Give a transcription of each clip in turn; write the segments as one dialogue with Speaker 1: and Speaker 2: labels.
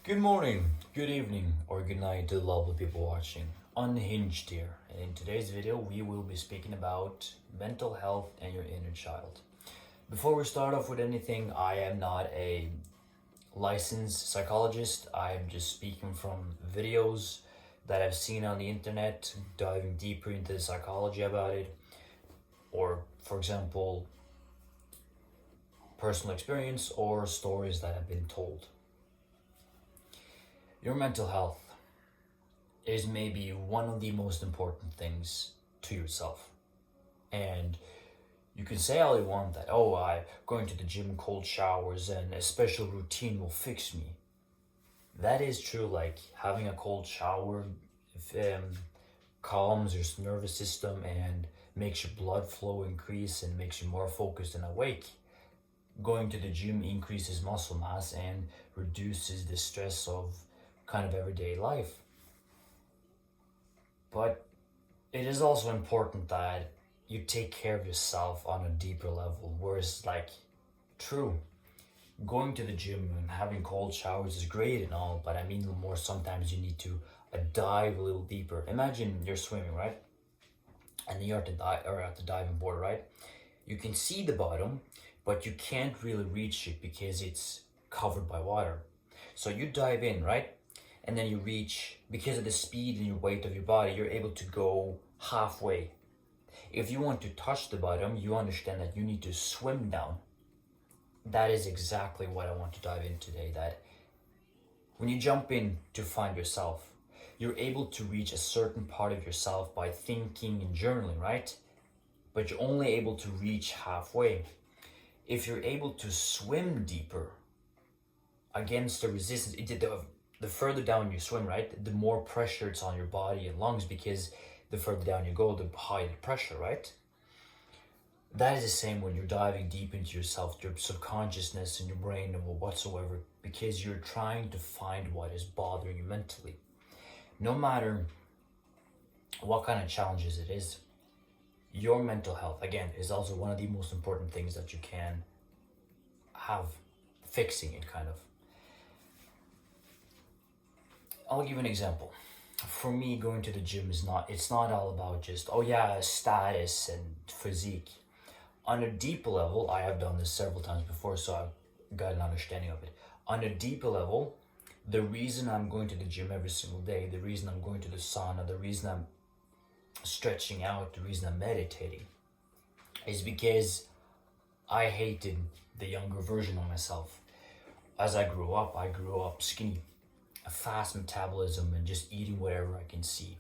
Speaker 1: Good morning, good evening, or good night to the lovely people watching. Unhinged here, and in today's video, we will be speaking about mental health and your inner child. Before we start off with anything, I am not a licensed psychologist. I am just speaking from videos that I've seen on the internet, diving deeper into the psychology about it, or for example, personal experience or stories that have been told. Your mental health is maybe one of the most important things to yourself. And you can say all you want that, oh, I going to the gym, cold showers, and a special routine will fix me. That is true, like having a cold shower calms your nervous system and makes your blood flow increase and makes you more focused and awake. Going to the gym increases muscle mass and reduces the stress of kind of everyday life. But it is also important that you take care of yourself on a deeper level, where it's like, true, going to the gym and having cold showers is great and all, but I mean more sometimes you need to dive a little deeper. Imagine you're swimming, right? And you're at the diving board, right? You can see the bottom, but you can't really reach it because it's covered by water. So you dive in, right? And then you reach, because of the speed and your weight of your body, you're able to go halfway. If you want to touch the bottom, you understand that you need to swim down. That is exactly what I want to dive in today, that when you jump in to find yourself, you're able to reach a certain part of yourself by thinking and journaling, right? But you're only able to reach halfway. If you're able to swim deeper against the resistance, the further down you swim, right, the more pressure it's on your body and lungs, because the further down you go, the higher the pressure, right? That is the same when you're diving deep into yourself, your subconsciousness and your brain and whatsoever, because you're trying to find what is bothering you mentally. No matter what kind of challenges it is, your mental health, again, is also one of the most important things that you can have, fixing it kind of. I'll give you an example. For me, going to the gym it's not all about just, oh yeah, status and physique. On a deeper level, I have done this several times before, so I've got an understanding of it. On a deeper level, the reason I'm going to the gym every single day, the reason I'm going to the sauna, the reason I'm stretching out, the reason I'm meditating, is because I hated the younger version of myself. As I grew up skinny, a fast metabolism and just eating whatever I can see.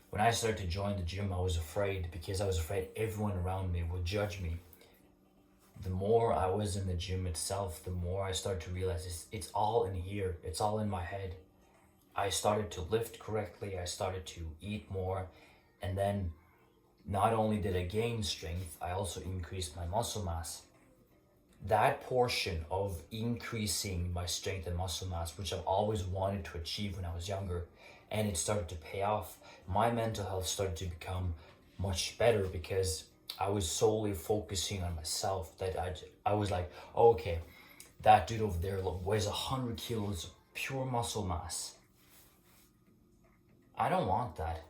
Speaker 1: When I started to join the gym, I was afraid, because I was afraid everyone around me would judge me. The more I was in the gym itself, the more I started to realize it's all in here. It's all in my head. I started to lift correctly. I started to eat more. And then not only did I gain strength, I also increased my muscle mass. That portion of increasing my strength and muscle mass, which I've always wanted to achieve when I was younger, and it started to pay off, my mental health started to become much better, because I was solely focusing on myself. That I was like, oh, okay, that dude over there weighs 100 kilos of pure muscle mass. I don't want that.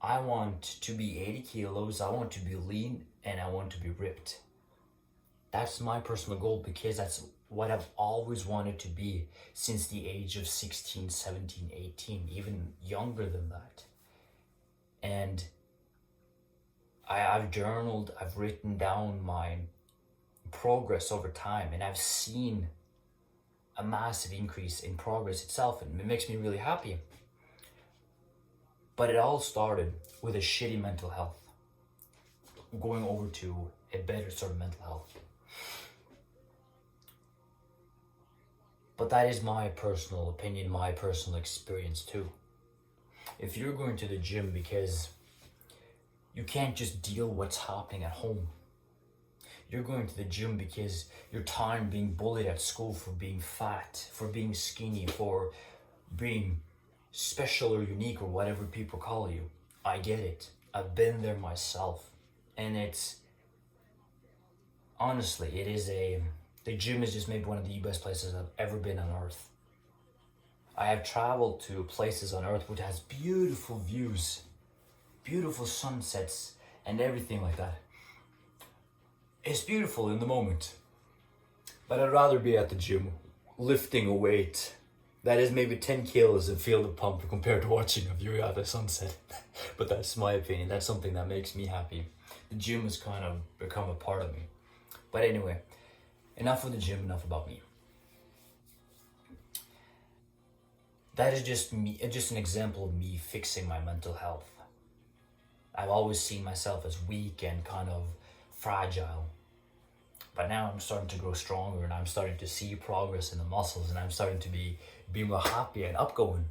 Speaker 1: I want to be 80 kilos, I want to be lean, and I want to be ripped. That's my personal goal, because that's what I've always wanted to be since the age of 16, 17, 18, even younger than that. And I've journaled, I've written down my progress over time, and I've seen a massive increase in progress itself, and it makes me really happy. But it all started with a shitty mental health, going over to a better sort of mental health. But that is my personal opinion, my personal experience too. If you're going to the gym because you can't just deal with what's happening at home, you're going to the gym because you're tired of being bullied at school for being fat, for being skinny, for being special or unique or whatever people call you. I get it. I've been there myself. And it's, honestly, the gym is just maybe one of the best places I've ever been on earth. I have traveled to places on earth which has beautiful views, beautiful sunsets, and everything like that. It's beautiful in the moment. But I'd rather be at the gym lifting a weight that is maybe 10 kilos and feel the pump compared to watching a view at the sunset. But that's my opinion. That's something that makes me happy. The gym has kind of become a part of me. But anyway, enough of the gym, enough about me. That is just me, just an example of me fixing my mental health. I've always seen myself as weak and kind of fragile. But now I'm starting to grow stronger and I'm starting to see progress in the muscles and I'm starting to be more happy and upgoing.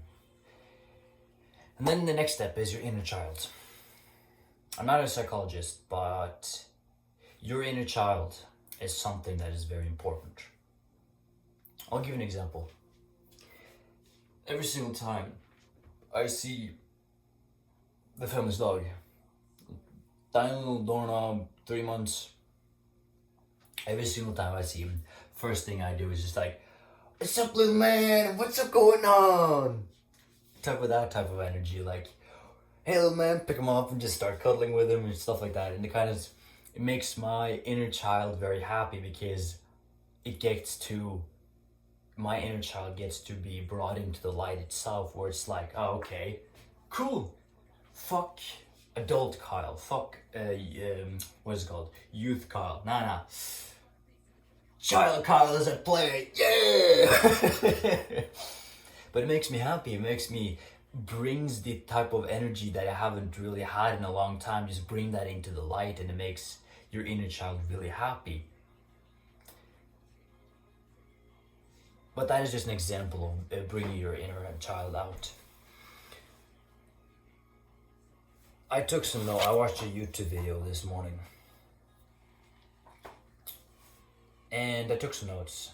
Speaker 1: And then the next step is your inner child. I'm not a psychologist, but your inner child is something that is very important. I'll give you an example. Every single time I see the family's dog, tiny little doorknob, 3 months, every single time I see him, first thing I do is just like, "What's up, little man? What's up going on?" Type of energy, like, "Hey, little man," pick him up and just start cuddling with him and stuff like that. And it makes my inner child very happy because my inner child gets to be brought into the light itself, where it's like, oh, okay, cool. Fuck adult Kyle. Fuck, what is it called? Youth Kyle. Nah. Child Kyle is at play. Yeah! But it makes me happy. Brings the type of energy that I haven't really had in a long time. Just bring that into the light and it makes your inner child really happy. But that is just an example of bringing your inner child out. I took some notes. I watched a YouTube video this morning. And I took some notes.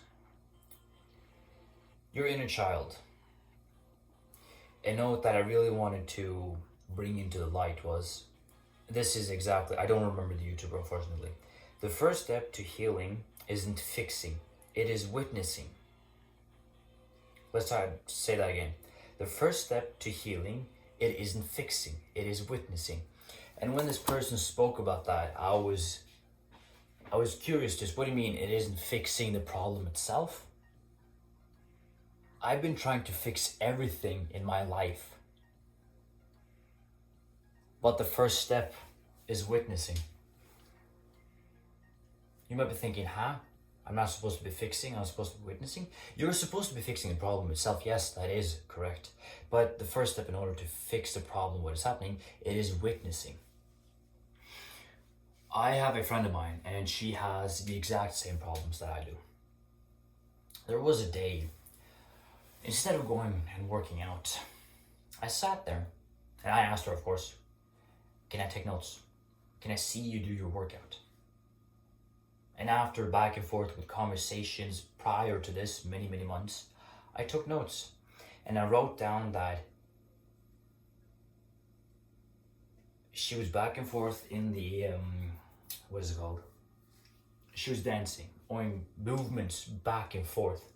Speaker 1: Your inner child. A note that I really wanted to bring into the light was, I don't remember the YouTuber, unfortunately. The first step to healing isn't fixing, it is witnessing. Let's try to say that again. The first step to healing, it isn't fixing, it is witnessing. And when this person spoke about that, I was curious, just what do you mean it isn't fixing the problem itself? I've been trying to fix everything in my life. But the first step is witnessing. You might be thinking, I'm not supposed to be fixing, I'm supposed to be witnessing. You're supposed to be fixing the problem itself. Yes, that is correct. But the first step in order to fix the problem, what is happening, it is witnessing. I have a friend of mine and she has the exact same problems that I do. There was a day, instead of going and working out, I sat there and I asked her, of course, "Can I take notes? Can I see you do your workout?" And after back and forth with conversations prior to this, many months, I took notes. And I wrote down that she was back and forth in the, what is it called? She was dancing, doing movements back and forth.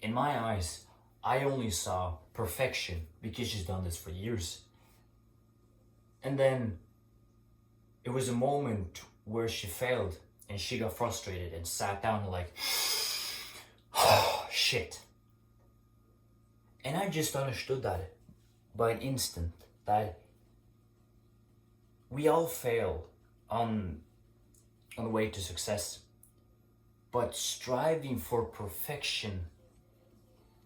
Speaker 1: In my eyes, I only saw perfection because she's done this for years. And then it was a moment where she failed and she got frustrated and sat down and like, oh, shit. And I just understood that by an instant, that we all fail on the way to success. But striving for perfection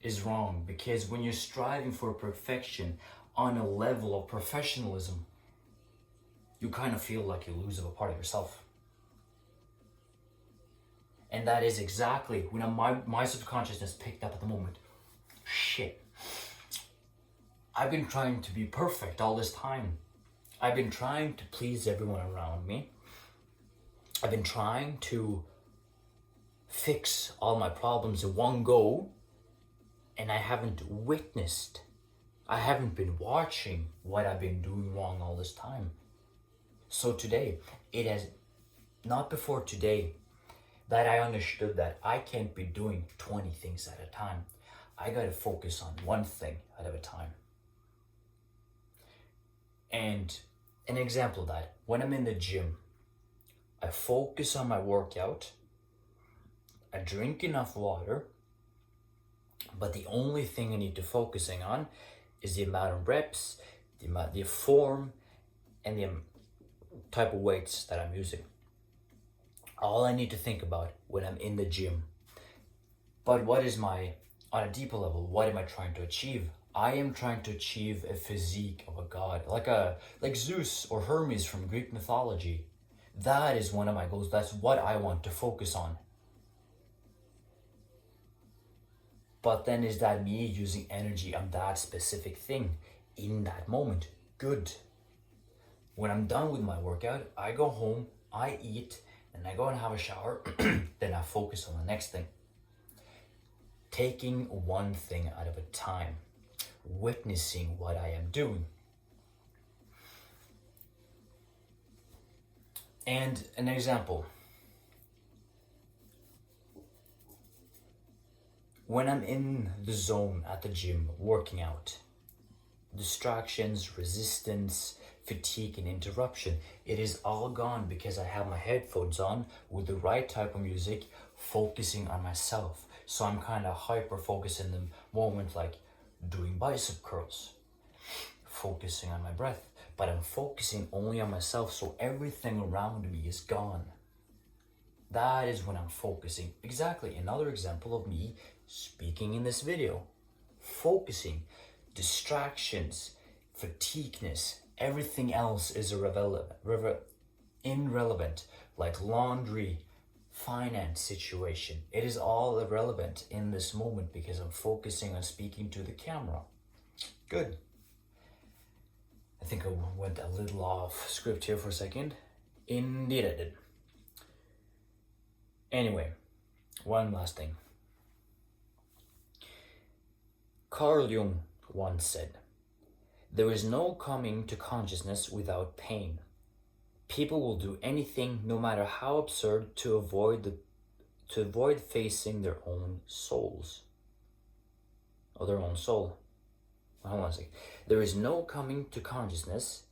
Speaker 1: is wrong, because when you're striving for perfection on a level of professionalism, you kind of feel like you lose a part of yourself. And that is exactly when my subconsciousness picked up at the moment. Shit. I've been trying to be perfect all this time. I've been trying to please everyone around me. I've been trying to fix all my problems in one go, and I haven't witnessed. I haven't been watching what I've been doing wrong all this time. So today, it has not before today that I understood that I can't be doing 20 things at a time. I gotta focus on one thing at a time. And an example of that, when I'm in the gym, I focus on my workout, I drink enough water, but the only thing I need to focusing on is the amount of reps, the form, and the type of weights that I'm using. All I need to think about when I'm in the gym. But on a deeper level, what am I trying to achieve? I am trying to achieve a physique of a god, like Zeus or Hermes from Greek mythology. That is one of my goals. That's what I want to focus on. But then is that me using energy on that specific thing in that moment? Good. When I'm done with my workout, I go home, I eat, and I go and have a shower. Then I focus on the next thing. Taking one thing out of a time. Witnessing what I am doing. And an example. When I'm in the zone at the gym working out, distractions, resistance, fatigue, and interruption, it is all gone because I have my headphones on with the right type of music, focusing on myself. So I'm kind of hyper focused in the moment, like doing bicep curls, focusing on my breath, but I'm focusing only on myself, so everything around me is gone. That is when I'm focusing. Exactly, another example of me speaking in this video. Focusing, distractions, fatigueness, everything else is irrelevant, like laundry, finance situation. It is all irrelevant in this moment because I'm focusing on speaking to the camera. Good. I think I went a little off script here for a second. Indeed I did. Anyway, one last thing. Carl Jung once said, "There is no coming to consciousness without pain. People will do anything, no matter how absurd, to avoid facing their own souls." Or their own soul. Hold on a second. There is no coming to consciousness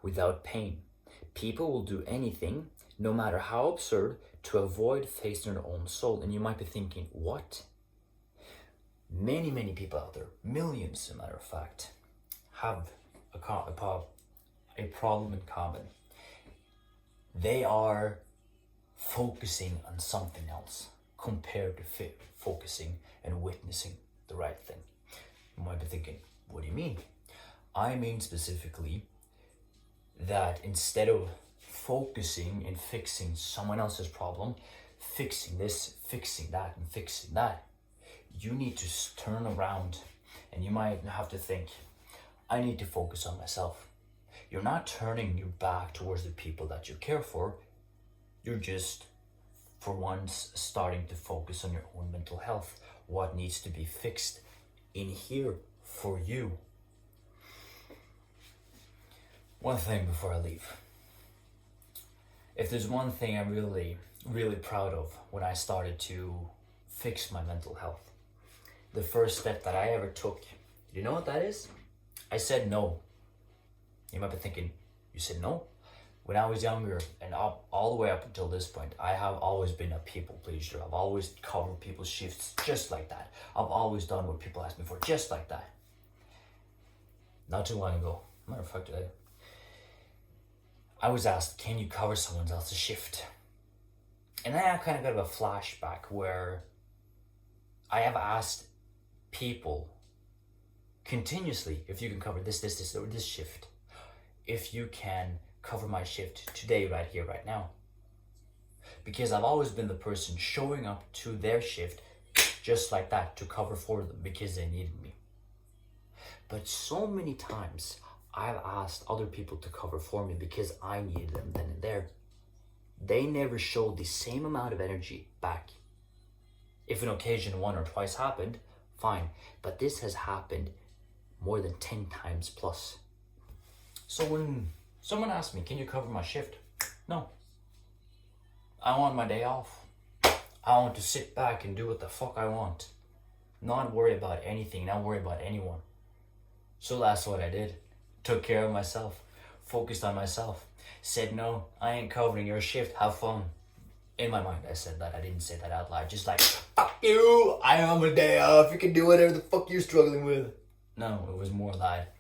Speaker 1: without pain. People will do anything, no matter how absurd, to avoid facing their own soul. And you might be thinking, what? Many people out there, millions as a matter of fact, have a problem in common. They are focusing on something else compared to focusing and witnessing the right thing. You might be thinking, what do you mean? I mean specifically that instead of focusing and fixing someone else's problem, fixing this, fixing that, and fixing that, you need to turn around and you might have to think, I need to focus on myself. You're not turning your back towards the people that you care for. You're just, for once, starting to focus on your own mental health. What needs to be fixed in here for you. One thing before I leave. If there's one thing I'm really proud of when I started to fix my mental health, the first step that I ever took, you know what that is? I said no. You might be thinking, you said no? When I was younger and all the way up until this point, I have always been a people pleaser. I've always covered people's shifts just like that. I've always done what people asked me for just like that. Not too long ago, matter of fact, I was asked, can you cover someone else's shift? And then I kind of got a flashback where I have asked people continuously if you can cover this or this shift. If you can cover my shift today, right here, right now. Because I've always been the person showing up to their shift just like that to cover for them because they needed me. But so many times I've asked other people to cover for me because I needed them then and there. They never showed the same amount of energy back. If an occasion 1 or twice happened, fine. But this has happened more than 10 times plus. So when someone asks me, can you cover my shift? No. I want my day off. I want to sit back and do what the fuck I want. Not worry about anything, not worry about anyone. So that's what I did. Took care of myself, focused on myself, said no, I ain't covering your shift, have fun. In my mind I said that, I didn't say that out loud, just like, fuck you, I am a day off, you can do whatever the fuck you're struggling with. No, it was more that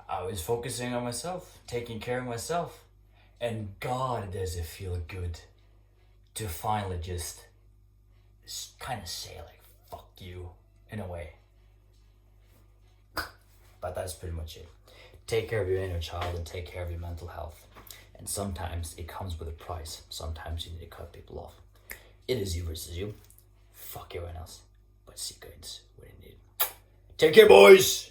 Speaker 1: I was focusing on myself, taking care of myself. And God, does it feel good to finally just kind of say like, fuck you, in a way. But that's pretty much it. Take care of your inner child and take care of your mental health. And sometimes it comes with a price. Sometimes you need to cut people off. It is you versus you. Fuck everyone else. But see guys when you need. Take care, boys!